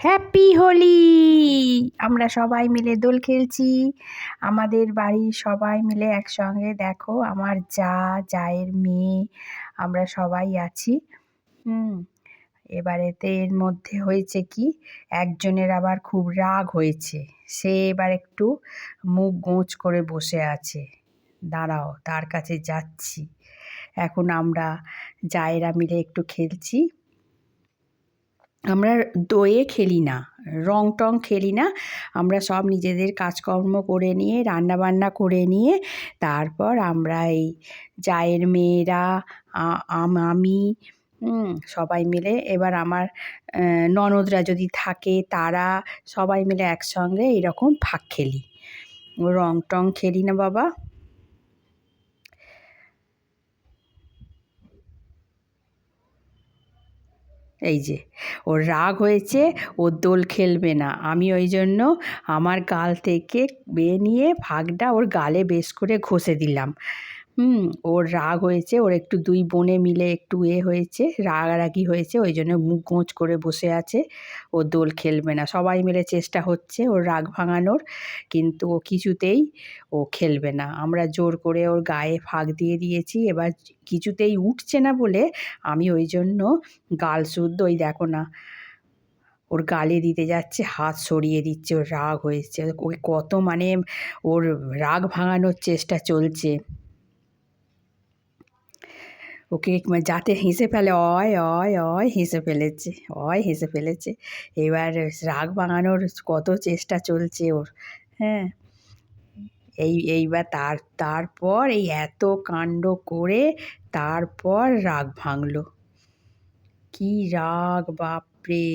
Happy Holi! আমরা সবাই মিলে দোল খেলছি। আমাদের বাড়ির সবাই মিলে একসঙ্গে দেখো আমার জায়ের মেয়ে আমরা সবাই আছি। এবারেতে এর মধ্যে হয়েছে কি, একজনের আবার খুব রাগ হয়েছে। সে এবার একটু মুখ গোঁজ করে বসে আছে। দাঁড়াও, তার কাছে যাচ্ছি। এখন আমরা জায়েরা মিলে একটু খেলছি। আমরা দইয়ে খেলি না, রং টং খেলি না। আমরা সব নিজেদের কাজকর্ম করে নিয়ে রান্নাবান্না করে নিয়ে তারপর আমরা এই জায়ের মেয়েরা আমি সবাই মিলে, এবার আমার ননদরা যদি থাকে তারা সবাই মিলে একসঙ্গে এরকম ফাঁক খেলি। রং টং খেলি না বাবা। এই যে ওর রাগ হয়েছে, ও দোল খেলবে না। আমি ওই জন্য আমার গাল থেকে বেয়ে নিয়ে ফাঁকটা ওর গালে বেশ করে ঘষে দিলাম। ওর রাগ হয়েছে, ওর একটু দুই বোনে মিলে একটু হয়েছে, রাগারাগি হয়েছে, ওই জন্য মুখ গোঁজ করে বসে আছে। ও দোল খেলবে না। সবাই মিলে চেষ্টা হচ্ছে ওর রাগ ভাঙানোর, কিন্তু ও কিছুতেই খেলবে না। আমরা জোর করে ওর গায়ে ফাঁক দিয়ে দিয়েছি। এবার কিছুতেই উঠছে না বলে আমি ওই জন্য গাল শুদ্ধ, ওই দেখো না, ওর গালে দিতে যাচ্ছে, হাত সরিয়ে দিচ্ছে। ওর রাগ হয়েছে, ওই কত ওর রাগ ভাঙানোর চেষ্টা চলছে। ওকে যাতে হেসে ফেলে, অয় অয় অয় হেসে ফেলেছে, হেসে ফেলেছে। এবার রাগ ভাঙানোর কত চেষ্টা চলছে ওর। হ্যাঁ, এইবার তারপর এই এত কাণ্ড করে তারপর রাগ ভাঙলো। কি রাগ, বাপরে!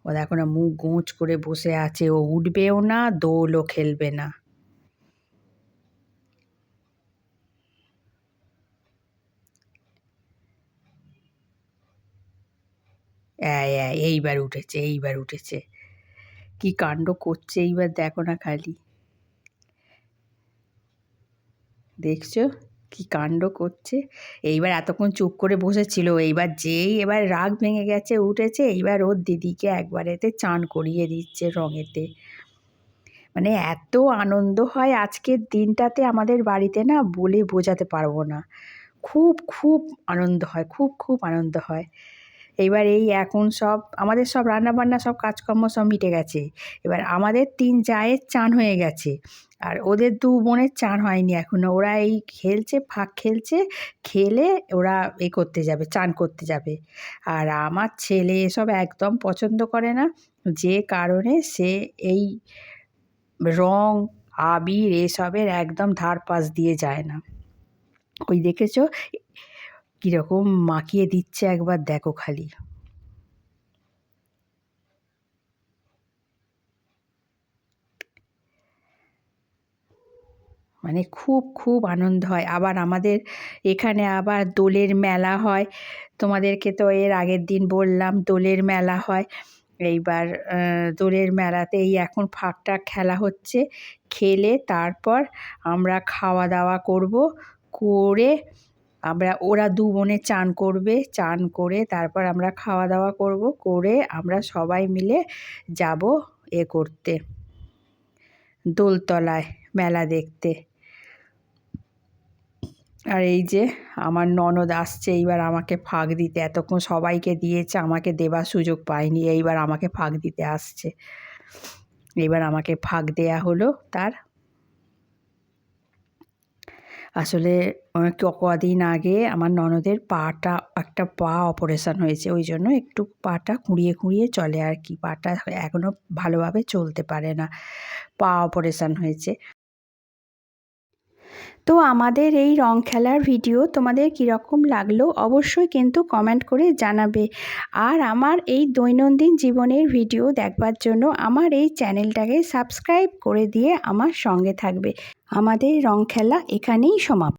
ও দেখো না, মুখ গোঁজ করে বসে আছে। ও উঠবেও না, দোলও খেলবে না। এইবার উঠেছে। কি কাণ্ড করছে এইবার দেখো না খালি। দেখছো কি কাণ্ড করছে? এইবার এতক্ষণ চুপ করে বসেছিল, এবার রাগ ভেঙে গেছে, উঠেছে। এইবার ওর দিদিকে একবারেতে চান করিয়ে দিচ্ছে রঙেতে। এত আনন্দ হয় আজকের দিনটাতে আমাদের বাড়িতে, না বলে বোঝাতে পারবো না। খুব খুব আনন্দ হয়, খুব আনন্দ হয়। এইবার এখন আমাদের সব রান্নাবান্না সব কাজকর্ম সব মিটে গেছে। এবার আমাদের 3 জায়ের চান হয়ে গেছে, আর ওদের 2 বোনের চান হয়নি এখনো। ওরা খেলছে, ফাঁক খেলছে, খেলে ওরা করতে যাবে, চান করতে যাবে। আর আমার ছেলে এসব একদম পছন্দ করে না, যে কারণে সে এই রং আবির এসবের একদম ধার পাশ দিয়ে যায় না। ওই দেখেছো কীরকম মাখিয়ে দিচ্ছে, একবার দেখো খালি। খুব আনন্দ হয়। আবার আমাদের এখানে আবার দোলের মেলা হয়। তোমাদেরকে তো এর আগের দিন বললাম দোলের মেলা হয়। এইবার দোলের মেলাতেই এখন ফাঁকটা খেলা হচ্ছে। খেলে তারপর আমরা খাওয়া দাওয়া করব, করে ওরা 2 বোনে চান করবে, চান করে তারপর আমরা খাওয়া দাওয়া করব, করে আমরা সবাই মিলে যাব করতে, দোলতলায় মেলা দেখতে। আর এই যে আমার ননদ আসছে এইবার আমাকে ফাঁক দিতে। এতক্ষণ সবাইকে দিয়েছে, আমাকে দেবার সুযোগ পায়নি, এইবার আমাকে ফাঁক দিতে আসছে। এইবার আমাকে ফাঁক দেয়া হলো তার। আসলে কদিন আগে আমার ননদের একটা পা অপারেশন হয়েছে, ওই জন্য একটু পাটা খুঁড়িয়ে চলে আর কি। পাটা এখনও ভালোভাবে চলতে পারে না, পা অপারেশন হয়েছে। তো আমাদের এই রং খেলার ভিডিও তোমাদের কীরকম লাগলো অবশ্যই কিন্তু কমেন্ট করে জানাবে। আর আমার এই দৈনন্দিন জীবনের ভিডিও দেখবার জন্য আমার এই চ্যানেলটাকে সাবস্ক্রাইব করে দিয়ে আমার সঙ্গে থাকবে। আমাদের রং খেলা এখানেই সমাপ্ত।